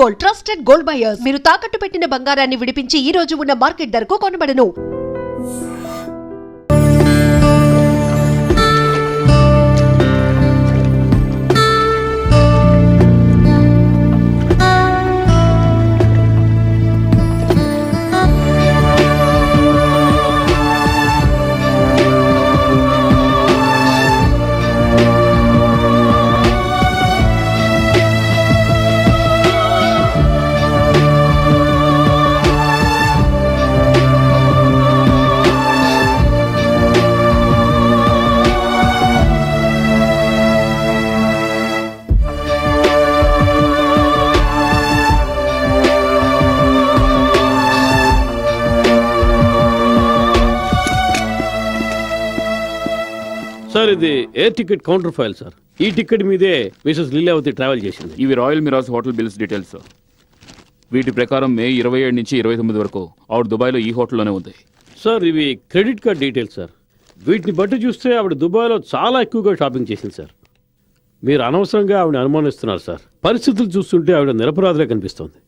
Gold, trusted gold buyers. మీరు తాకట్టు పెట్టిన బంగారాన్ని విడిపించి ఈ రోజు ఉన్న మార్కెట్ ధరకు కొనబడను. సార్ ఇది air ticket counter file sir. ఈ టికెట్ మీదే మిసెస్ లీలావతి ట్రావెల్ చేసింది. ఇవి Royal Mirage hotel bills details sir. వీటి ప్రకారం మే 27 నుంచి 29 వరకు ఆవిడ దుబాయ్లో ఈ హోటల్లోనే ఉంది సార్. ఇవి క్రెడిట్ కార్డ్ డీటెయిల్స్ సార్. వీటిని బట్టి చూస్తే ఆవిడ దుబాయ్లో చాలా ఎక్కువగా షాపింగ్ చేసింది సార్. మీరు అనవసరంగా ఆవిడ అనుమానిస్తున్నారు సార్. పరిస్థితులు చూస్తుంటే ఆవిడ నిరపరాధిగా కనిపిస్తోంది.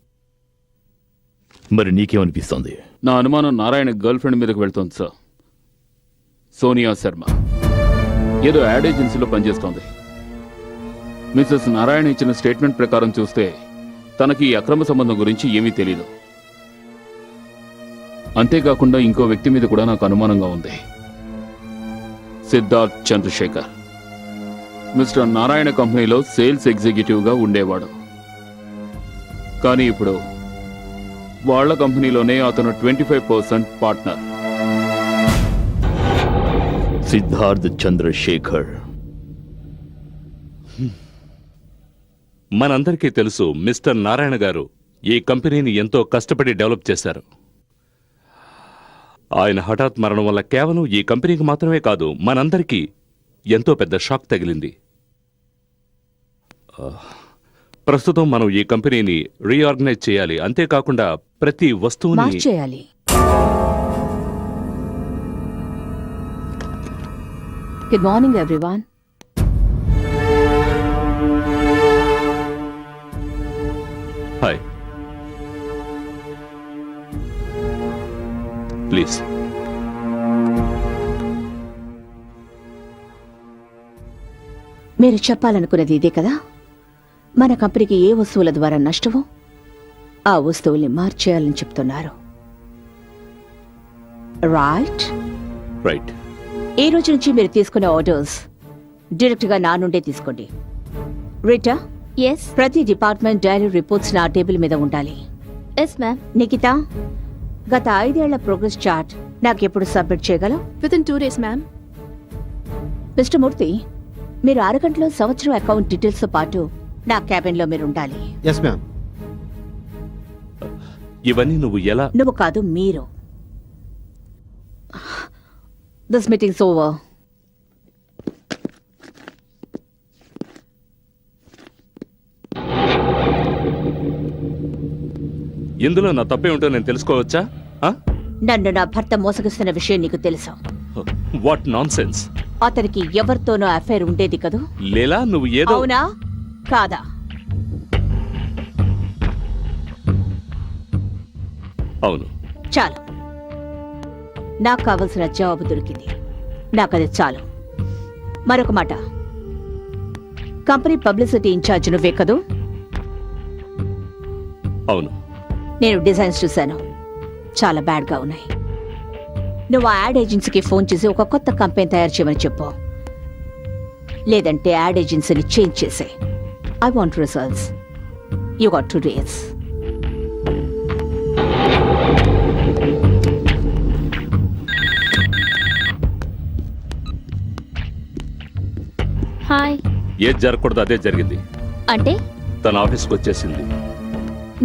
మరి నీకేమనిపిస్తోంది? నా అనుమానం నారాయణ గర్ల్ ఫ్రెండ్ మీదకి వెళ్తోంది సార్. సోనియా శర్మ ఏదో యాడ్ ఏజెన్సీలో పనిచేస్తోంది. మిసెస్ నారాయణ ఇచ్చిన స్టేట్మెంట్ ప్రకారం చూస్తే తనకి ఈ అక్రమ సంబంధం గురించి ఏమీ తెలీదు. అంతేకాకుండా ఇంకో వ్యక్తి మీద కూడా నాకు అనుమానంగా ఉంది. సిద్ధార్థ్ చంద్రశేఖర్ మిస్టర్ నారాయణ కంపెనీలో సేల్స్ ఎగ్జిక్యూటివ్గా ఉండేవాడు. కానీ ఇప్పుడు వాళ్ల కంపెనీలోనే అతను 25% పార్ట్నర్. సిద్ధార్థ్ చంద్రశేఖర్. మనందరికీ తెలుసు మిస్టర్ నారాయణ గారు ఈ కంపెనీని ఎంతో కష్టపడి డెవలప్ చేశారు. ఆయన హఠాత్ మరణం వల్ల కేవలం ఈ కంపెనీకి మాత్రమే కాదు, మనందరికీ ఎంతో పెద్ద షాక్ తగిలింది. ప్రస్తుతం మనం ఈ కంపెనీని రీఆర్గనైజ్ చేయాలి. అంతేకాకుండా ప్రతి వస్తువుని చేయాలి. Good morning, everyone. Hi. Please. మీరు చెప్పాలనుకున్నది ఇదే కదా? మన కంపెనీకి ఏ వస్తువుల ద్వారా నష్టమో ఆ వస్తువుల్ని మార్చేయాలని చెప్తున్నారు. రైట్? రైట్. ఈ రోజు నుంచి మీరు తీసుకునే ఆర్డర్స్ డైరెక్ట్ గా నా నుండే తీసుకోండి. రీటా, ఎస్. ప్రతి డిపార్ట్మెంట్ డైరీ రిపోర్ట్స్ నా టేబుల్ మీద ఉండాలి. Yes ma'am. నిఖిత, గత 5 ఏళ్ల ప్రోగ్రెస్ చార్ట్ నాకెప్పుడు సబ్మిట్ చేయగలవు? Within 2 days ma'am. Mr Murthy, మీరు 6 గంటలో సంవత్సరం అకౌంట్ డీటెయిల్స్ తో పాటు నా క్యాబిన్ లో మీరు ఉండాలి. Yes ma'am. ఇవన్నీ నువ్వు ఎలా? నువ్వు కాదు, మీరు. This meeting's over. ఇందులో నా తప్పే ఉంటో నేను తెలుసుకోవచ్చా? నన్ను నా భర్త మోసగిస్తున్న విషయం నీకు తెలుసా? What non sense. అతనికి ఎవరితోనో అఫైర్ ఉండేది కదూ? లేలా, నువ్వు ఏదో. అవునా కాదా? అవును. చాలు, నాకు కావలసిన జవాబు దొరికింది. నాకది చాలు. మరొక మాట, కంపెనీ పబ్లిసిటీ ఇన్ఛార్జ్ నువ్వే కదూ? అవును. నేను డిజైన్స్ చూశాను, చాలా బ్యాడ్గా ఉన్నాయి. నువ్వు ఆ యాడ్ ఏజెన్సీకి ఫోన్ చేసి ఒక కొత్త కంపెనీ తయారు చేయమని చెప్పు. లేదంటే యాడ్ ఏజెన్సీని చేంజ్ చేసే. I want results. You got 2 days. Hi. ఏది జరగకూడదు అదే జరిగింది. అంటే తన ఆఫీస్కి వచ్చేసింది.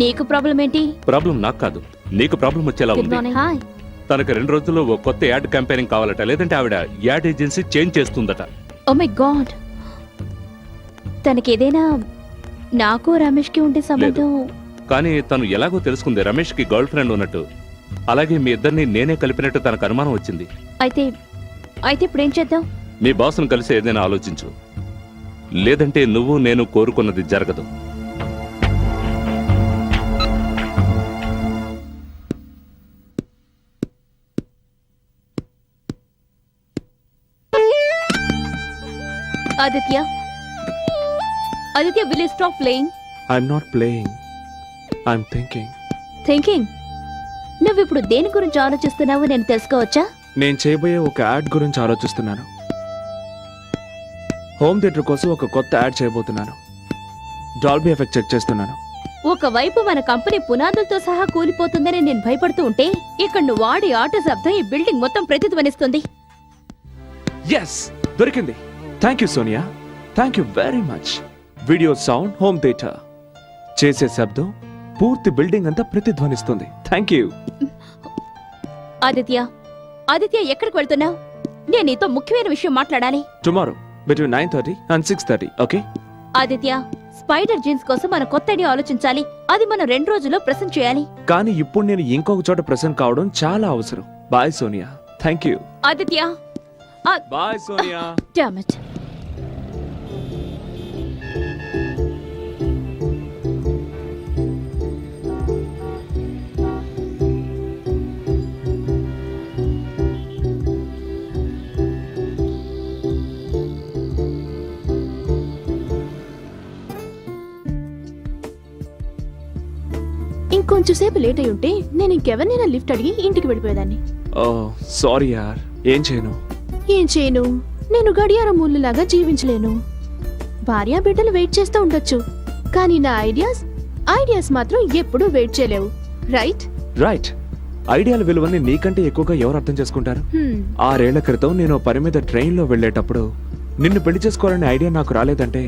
నీకు ప్రాబ్లం ఏంటి? ప్రాబ్లం నాకు కాదు, నీకు ప్రాబ్లం వచ్చేలా గుడ్ ఉంది. మార్నింగ్. హాయ్. తనకు 2 రోజుల్లో ఓ కొత్త యాడ్ క్యాంపెయినింగ్ కావాలట, లేదంటే ఆవిడ యాడ్ ఏజెన్సీ చేంజ్ చేస్తుందట. Oh my God. తనకి ఏదైనా నాకు రమేష్ కి ఉండే సంబంధం? కానీ తను ఎలాగో తెలుసుకుంది రమేష్ కి గర్ల్ ఫ్రెండ్ ఉన్నట్టు. అలాగే మీ ఇద్దరిని నేనే కలిపినట్టు తనకు అనుమానం వచ్చింది. అయితే ఇప్పుడు ఏం చేద్దాం? మీ బాస్ను కలిసి ఏదైనా ఆలోచించు, లేదంటే నువ్వు నేను కోరుకున్నది జరగదు. Aditya Aditya will you stop playing? I'm not playing, I'm thinking. Thinking? నువ్వు ఇప్పుడు దేని గురించి ఆలోచిస్తున్నావో నేను తెలుసుకోవచ్చా? నేను చేయబోయే ఒక యాడ్ గురించి ఆలోచిస్తున్నాను. హోమ్ థియేటర్ కోసం ఒక కొత్త యాడ్ చేయబోతున్నాను. డాల్బీ ఎఫెక్ట్ చెక్ చేస్తున్నాను. ఒకవైపు మన కంపెనీ పునాదులతో సహా కూలిపోతుందని నేను భయపడుతూ ఉంటే ఇక్కడ నువ్వు ఆడి ఆట శబ్దం ఈ బిల్డింగ్ మొత్తం ప్రతిధ్వనిస్తుంది. ఎస్, దొరికింది. Thank you Sonia, thank you very much. Video sound home theatre చేసే శబ్దం పూర్తి బిల్డింగ్ అంతా ప్రతిధ్వనిస్తుంది. Thank you. ఆదిత్య ఆదిత్య ఎక్కడికి వెళ్తున్నావు? నేను నీతో ముఖ్యమైన విషయం మాట్లాడాలి. Tomorrow between 9:30 and 6:30. Okay Aditya, spider jeans కోసం మన కొత్త ఐడియా ఆలోచించాలి. అది మనం 2 రోజుల్లో ప్రెజెంట్ చేయాలి. కానీ ఇప్పుడు నేను ఇంకొక చోట ప్రెసెంట్ కావడం చాలా అవసరం. Bye Sonia. Thank you. Aditya bye Sonia. Damn it. ఇంకొంచెం సేపు లేట్ అయి ఉంటే నేను ఇంకెవరినైనా లిఫ్ట్ అడిగి ఇంటికి వెళ్ళిపోయేదాన్ని. ఓ సారీ యార్, ఏం చేయను. ఏం చేయను? నేను గడియార ముళ్ళలాగా జీవించలేను. భార్య బిడ్డలు వెయిట్ చేస్తూ ఉండొచ్చు, కానీ నా ఐడియాస్ మాత్రం ఎప్పుడూ వెయిట్ చేయలేవు. రైట్? రైట్. ఐడియాల విలువని నీకంటే ఎక్కువగా ఎవరు అర్థం చేసుకుంటారు? 6 ఏళ్ల క్రితం నేను పని మీద ట్రైన్లో వెళ్ళేటప్పుడు నిన్ను పెళ్లి చేసుకోవాలనే ఐడియా నాకు రాలేదంటే,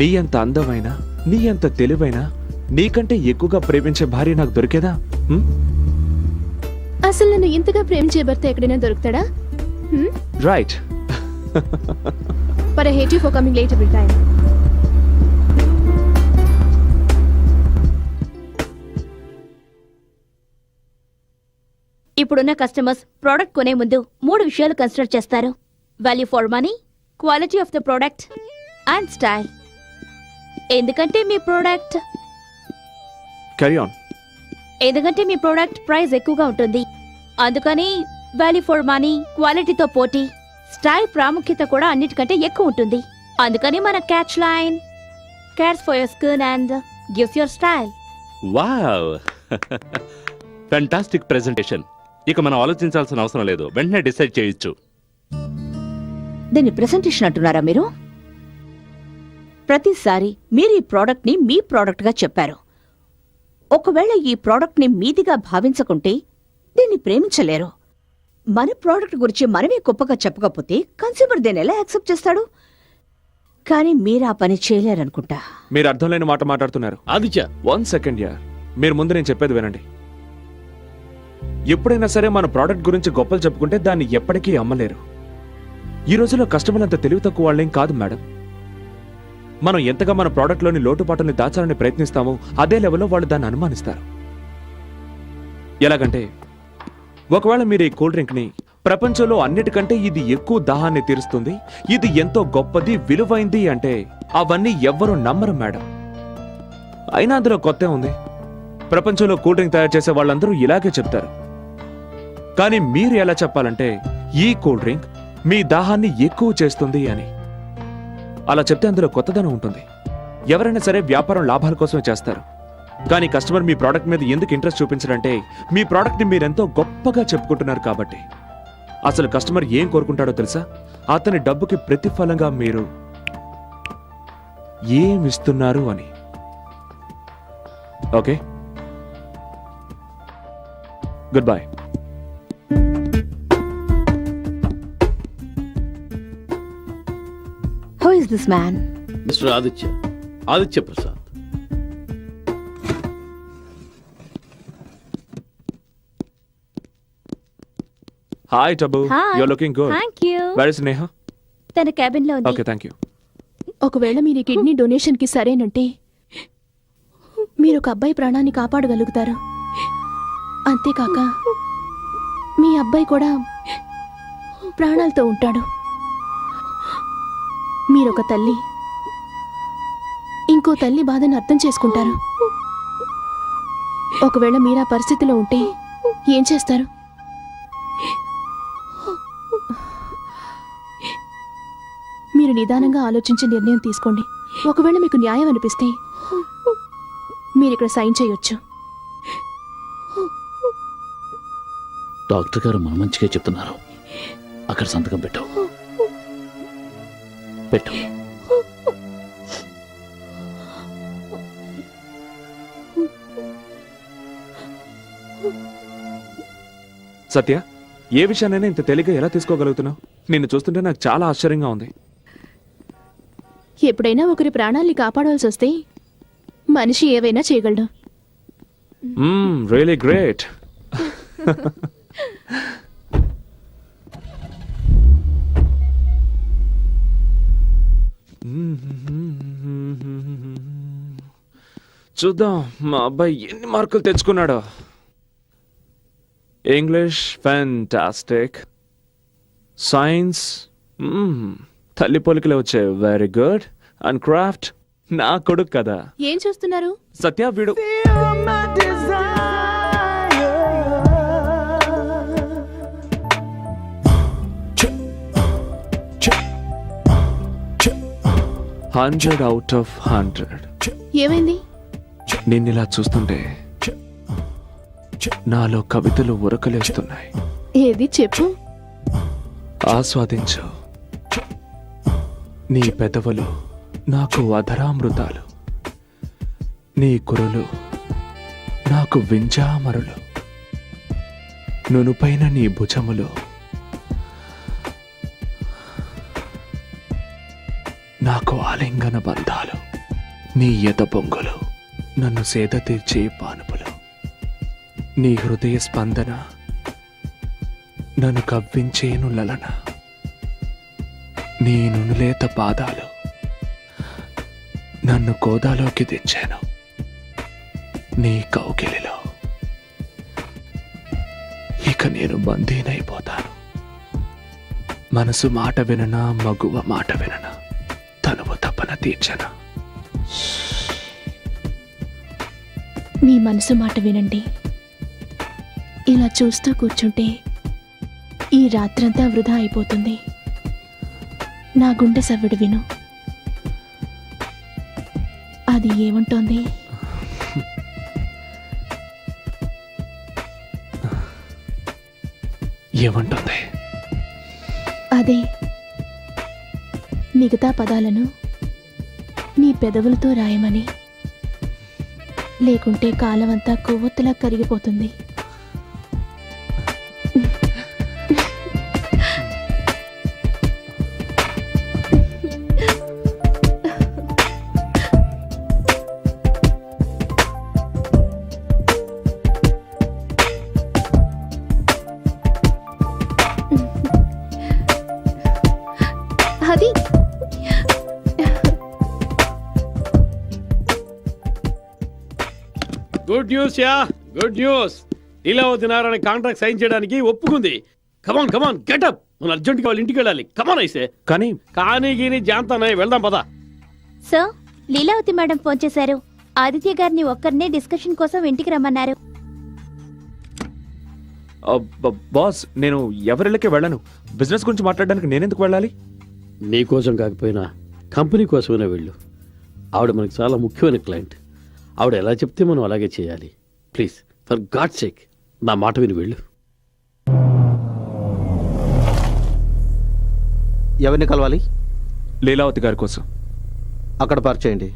నీ అంత అందమైన, నీ అంత తెలివైన, నీకంటే ఎక్కువగా ప్రేమించే భార్య నాకు దొరికేదా? అసలు నన్ను ఇంతగా ప్రేమించే భర్త ఎక్కడైనా దొరుకుతాడా? Right. But I hate you for coming late every time. ఇప్పుడున్న కస్టమర్స్ ప్రోడక్ట్ కొనే ముందు 3 విషయాలు కన్సిడర్ చేస్తారు: value for money, quality of the product and style. ఎందుకంటే మీ ప్రోడక్ట్ ప్రైస్ ఎక్కువగా ఉంటుంది. అందుకని వాల్యూ ఫర్ మనీ, క్వాలిటీతో పోటీ, స్టైల్ ప్రాముఖ్యత కూడా అన్నిటికంటే ఎక్కువ ఉంటుంది. అందుకని మన catch line cares for your skin and gives your style. Wow, fantastic presentation. ఇక మనం ఆలోచించాల్సిన అవసరం లేదు, వెంటనే డిసైడ్ చేయొచ్చు. దీన్ని ప్రెజెంటేషన్ అంటున్నారా మీరు? ప్రతిసారి మీరు ఈ ప్రోడక్ట్ ని మీ ప్రోడక్ట్ గా చెప్పారు. ఒకవేళ ఈ ప్రోడక్ట్ ని మీదిగా భావించకుంటే దీన్ని ప్రేమించలేరు. మన ప్రోడక్ట్ గురించి మనమే గొప్పగా చెప్పకపోతే కన్స్యూమర్ దీన్ని ఎలా యాక్సెప్ట్ చేస్తాడు? కానీ మీరు ఆ పని చేయలేరనుకుంటా. మీరు అర్థం లేని మాట మాట్లాడుతున్నారు. ఆదిత్య, 1 సెకండ్ యార్, మీరు ముందు నేను చెప్పేది వినండి. ఎప్పుడైనా సరే మన ప్రోడక్ట్ గురించి గొప్పలు చెప్పుకుంటే దాన్ని ఎప్పటికీ అమ్మలేరు. ఈ రోజుల్లో కస్టమర్లు అంత తెలివి తక్కువ వాళ్ళేం కాదు మేడం. మనం ఎంతగా మన ప్రోడక్ట్లోని లోటుపాటుని దాచాలని ప్రయత్నిస్తామో అదే లెవెల్లో వాళ్ళు దాన్ని అనుమానిస్తారు. ఎలాగంటే, ఒకవేళ మీరు ఈ కూల్ డ్రింక్ ని ప్రపంచంలో అన్నిటికంటే ఇది ఎక్కువ దాహాన్ని తీరుస్తుంది, ఇది ఎంతో గొప్పది, విలువైంది అంటే అవన్నీ ఎవ్వరూ నమ్మరు మేడం. అయినా అందులో కొత్త ఉంది. ప్రపంచంలో కూల్ డ్రింక్ తయారు చేసే వాళ్ళందరూ ఇలాగే చెప్తారు. కానీ మీరు ఎలా చెప్పాలంటే ఈ కూల్ డ్రింక్ మీ దాహాన్ని ఎక్కువ చేస్తుంది అని. అలా చెప్తే అందులో కొత్తదనం ఉంటుంది. ఎవరైనా సరే వ్యాపారం లాభాల కోసమే చేస్తారు. కానీ కస్టమర్ మీ ప్రోడక్ట్ మీద ఎందుకు ఇంట్రెస్ట్ చూపించారంటే మీ ప్రోడక్ట్ని మీరెంతో గొప్పగా చెప్పుకుంటున్నారు కాబట్టి. అసలు కస్టమర్ ఏం కోరుకుంటాడో తెలుసా? అతని డబ్బుకి ప్రతిఫలంగా మీరు ఏమిస్తున్నారు అని. Okay, good bye. Who is this man? Mister Aditya Prasad. Hi Tabu, Hi. You are looking good. Thank you. Where is Neha? తన క్యాబిన్ లో ఉంది. Okay, thank you. ఒకవేళ మీరు ఈ కిడ్నీ డొనేషన్ కి సరేనంటే మీరు ఒక అబ్బాయి ప్రాణాన్ని కాపాడగలుగుతారు. అంతేకాక మీ అబ్బాయి కూడా ప్రాణాలతో ఉంటాడు. మీరొక తల్లి ఇంకో తల్లి బాధను అర్థం చేసుకుంటారు. ఒకవేళ మీరు ఆ పరిస్థితిలో ఉంటే ఏం చేస్తారు? మీరు మీరు నిదానంగా ఆలోచించి నిర్ణయం తీసుకోండి. ఒకవేళ మీకు న్యాయం అనిపిస్తే మీరు ఇక్కడ సైన్ చేయొచ్చు. డాక్టర్ గారు మన మంచిగా చెప్తున్నారు. అక్కడ సంతకం పెట్టు. పెట్టు. సత్య, ఏ విషయాన్నైనా ఇంత తేలిగ్గా ఎలా తీసుకోగలుగుతున్నావు? నిన్ను చూస్తుంటే నాకు చాలా ఆశ్చర్యంగా ఉంది. ఎప్పుడైనా ఒకరి ప్రాణాల్ని కాపాడాల్సి వస్తే మనిషి ఏవైనా చేయగలడు. Really great. చూద్దాం మా అబ్బాయి ఎన్ని మార్కులు తెచ్చుకున్నాడో. ఇంగ్లీష్ ఫ్యాంటాస్టిక్, సైన్స్ తల్లి పోలికలే వచ్చాయి, వెరీ గుడ్. అండ్ క్రాఫ్ట్ నా కొడుకు కదా. ఏం చూస్తున్నారు? సత్య వీడు హండ్రెడ్ అవుట్ ఆఫ్ 100. ఏమైంది? నిన్నిలా చూస్తుంటే నాలో కవితలు ఉరకలేస్తున్నాయి. ఏది చెప్పు. ఆస్వాదించు. నీ పెదవులు నాకు అధరామృతాలు, నీ కురులు నాకు వింజామరులు, నునుపైన నీ భుజములు నాకు ఆలింగన బంధాలు, నీ ఎద పొంగులు నన్ను సేద తీర్చే పానుపులు, నీ హృదయ స్పందన నన్ను కవ్వించేను లలన, నీ నునులేత పాదాలు నన్ను గోదాలోకి తెచ్చాను, నీ కౌగిలిలో ఇక నేను బందీనైపోతాను. మనసు మాట విననా, మగువ మాట విననా, తనువు తపన తీర్చనా. మీ మనసు మాట వినండి. ఇలా చూస్తూ కూర్చుంటే ఈ రాత్రంతా వృధా అయిపోతుంది. నా గుండె సవ్విడి విను. అది ఏమంటోంది? ఏమంటుంది? అదే మిగతా పదాలను నీ పెదవులతో రాయమని. లేకుంటే కాలమంతా కొవ్వొత్తులా కరిగిపోతుంది. అది good news yeah, good news. Leelavathi Narayana contract sign చేయడానికి ఒప్పుకుంది. Come on come on get up. మనం అర్జెంట్గా వాళ్ళ ఇంటికి వెళ్ళాలి. కమాన్ అయితే. కానీ గీని జాంతానయ్య వెళ్దాం పదా. సార్, లీలావతి మేడం ఫోన్ చేశారు. ఆదిత్య గారిని ఒక్కరినే డిస్కషన్ కోసం ఇంటికి రమ్మన్నారు. బాస్, నేను ఎవరిళ్ళకి వెళ్ళను. బిజినెస్ గురించి మాట్లాడడానికి నేనెందుకు వెళ్ళాలి? నీ కోసం కాకపోయినా కంపెనీ కోసమైనా వెళ్ళు. ఆవిడ మనకు చాలా ముఖ్యమైన క్లయింట్. ఆవిడ ఎలా చెప్తే మనం అలాగే చేయాలి. ప్లీజ్, ఫర్ గాడ్ సేక్ నా మాట విని వెళ్ళు. ఎవరిని కలవాలి? లీలావతి గారి కోసం. అక్కడ పార్క్ చేయండి.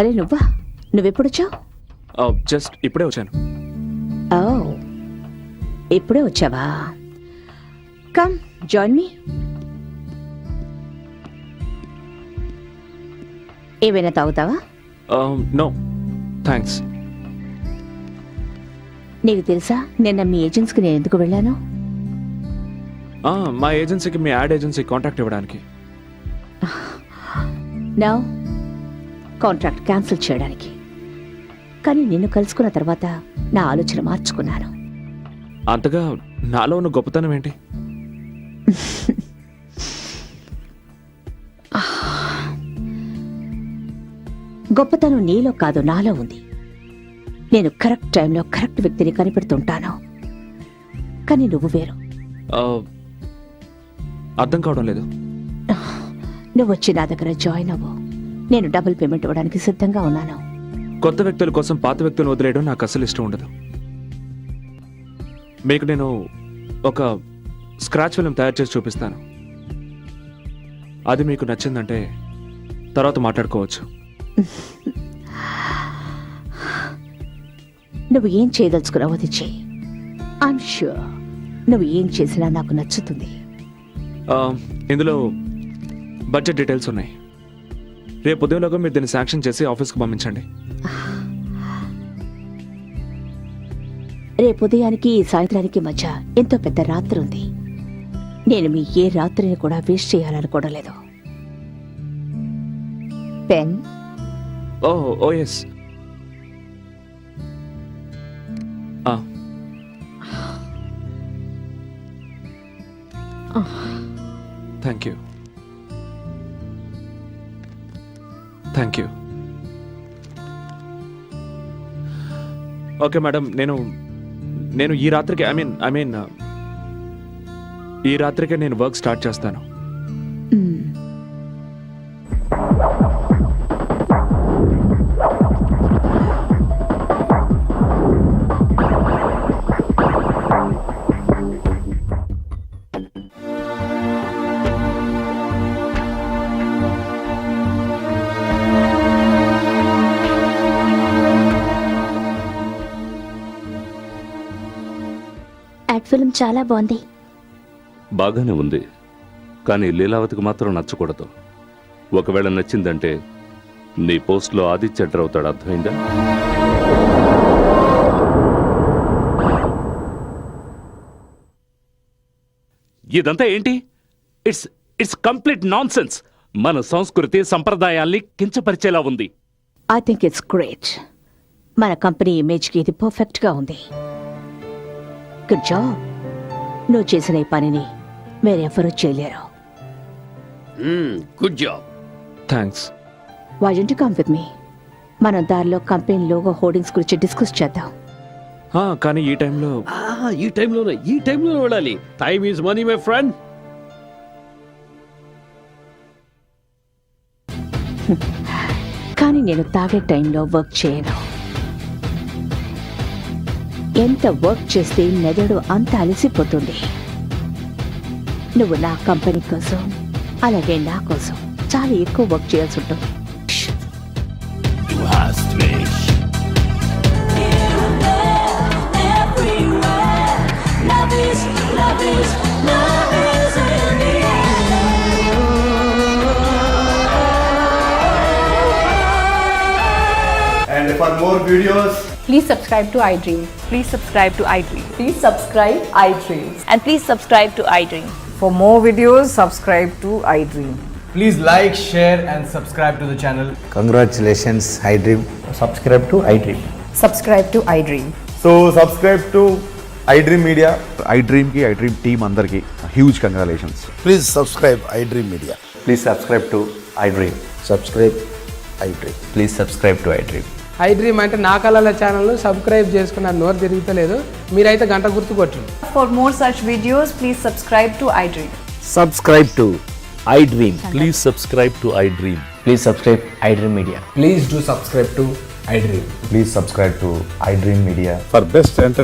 అరే నువ్వెప్పుడొచ్చావు? జస్ట్ ఇప్పుడే వచ్చాను. ఓ, ఇప్పుడే వచ్చావా? Come join me. ఏమైనా తాగుతావా? No thanks. నీకు తెలుసా నిన్న మీ ఏజెన్సీకి నేను ఎందుకు వెళ్ళాను? మా ఏజెన్సీకి మీ యాడ్ ఏజెన్సీ కాంటాక్ట్ ఇవ్వడానికి. నో, కాంట్రాక్ట్ క్యాన్సిల్ చేయడానికి. కానీ నిన్ను కలుసుకున్న తర్వాత నా ఆలోచన మార్చుకున్నాను. అంతగా నాలో ఉన్న గొప్పతనం ఏంటి? గొప్పతనం నీలో కాదు, నాలో ఉంది. నేను కరెక్ట్ టైంలో కరెక్ట్ వ్యక్తిని కనిపెడుతుంటాను. కానీ నువ్వు వేరు. అర్థం కావడం లేదు. నువ్వు వచ్చి నా దగ్గర జాయిన్ అవ్వు. నేను డబుల్ పేమెంట్ ఇవ్వడానికి సిద్ధంగా ఉన్నాను. కొత్త వ్యక్తుల కోసం పాత వ్యక్తులను వదిలేయడం నాకు అసలు ఇష్టం ఉండదు. మీకు నేను ఒక స్క్రాచ్ ఫిల్మ్ తయారు చేసి చూపిస్తాను. అది మీకు నచ్చిందంటే తర్వాత మాట్లాడుకోవచ్చు. నువ్వు ఏం చేయదలుచుకున్నావు అది చెయ్యి. ఐఎమ్ ష్యూర్ నువ్వు ఏం చేసినా నాకు నచ్చుతుంది. ఇందులో బడ్జెట్ డీటెయిల్స్ ఉన్నాయి. రేపు ఉదయంలోగా మీరు దీన్ని శాంక్షన్ చేసి ఆఫీస్కి పంపించండి. రేపు ఉదయానికి సాయంత్రానికి మధ్య ఎంతో పెద్ద రాత్రి ఉంది. నేను మీ ఏ రాత్రిని కూడా వేస్ట్ చేయాలనుకోవడం లేదు. Pen? Oh yes. Thank you. Thank you. Okay madam, నేను ఈ రాత్రికి ఐ మీన్ ఈ రాత్రికే నేను వర్క్ స్టార్ట్ చేస్తాను. యాడ్ ఫిల్మ్ చాలా బాగుంది. బాగానే ఉంది, కానీ లీలావతికి మాత్రం నచ్చకూడదు. ఒకవేళ నచ్చిందంటే నీ పోస్ట్లో ఆదిత్య ఎంటర్ అవుతాడు. అర్థమైందా? ఇదంతా ఏంటి? It's complete nonsense. మన సంస్కృతి సంప్రదాయాల్ని కించపరిచేలా ఉంది. I think it's great. మన కంపెనీ ఇమేజ్కి ఇది పర్ఫెక్ట్గా ఉంది. Good job. నువ్వు చేసిన ఈ పనిని వేరెవరూ చేయలేరు. Good job. Thanks. Why don't you come with me? మనం దారిలో కంపెనీ లోగో హోర్డింగ్స్ గురించి డిస్కస్ చేద్దాం. కానీ ఈ టైంలో ఈ టైంలోనే వెళ్ళాలి. Time is money my friend. కానీ నేను తాగే టైంలో వర్క్ చేయను. ఎంత వర్క్ చేస్తే మెదడు అంత అలసిపోతుంది. నువ్వు నా కంపెనీ కోసం అలాగే నా కోసం చాలా ఎక్కువ వర్క్ చేయాల్సి ఉంటుంది. And for more videos, please subscribe to iDream. Please subscribe to iDream. Please subscribe iDream. And please subscribe to iDream. For more videos, subscribe to iDream. please like, share and subscribe to the channel. Congratulations, iDream. Subscribe to iDream. Subscribe to iDream. So subscribe to iDream Media. iDream team andarki huge congratulations. Please subscribe iDream Media. Please subscribe to iDream. Subscribe iDream. Please subscribe to iDream. iDream అంటే నా కళల channel subscribe చేసుకున్న నోరు తిరుగుతలేదు. మీరైతే గంట గుర్తు కొట్టండి. For more such videos, please subscribe to iDream. Subscribe to iDream. Please subscribe to iDream. Please subscribe iDream Media. Please do subscribe to iDream. Please subscribe to iDream Media. For best entertainment.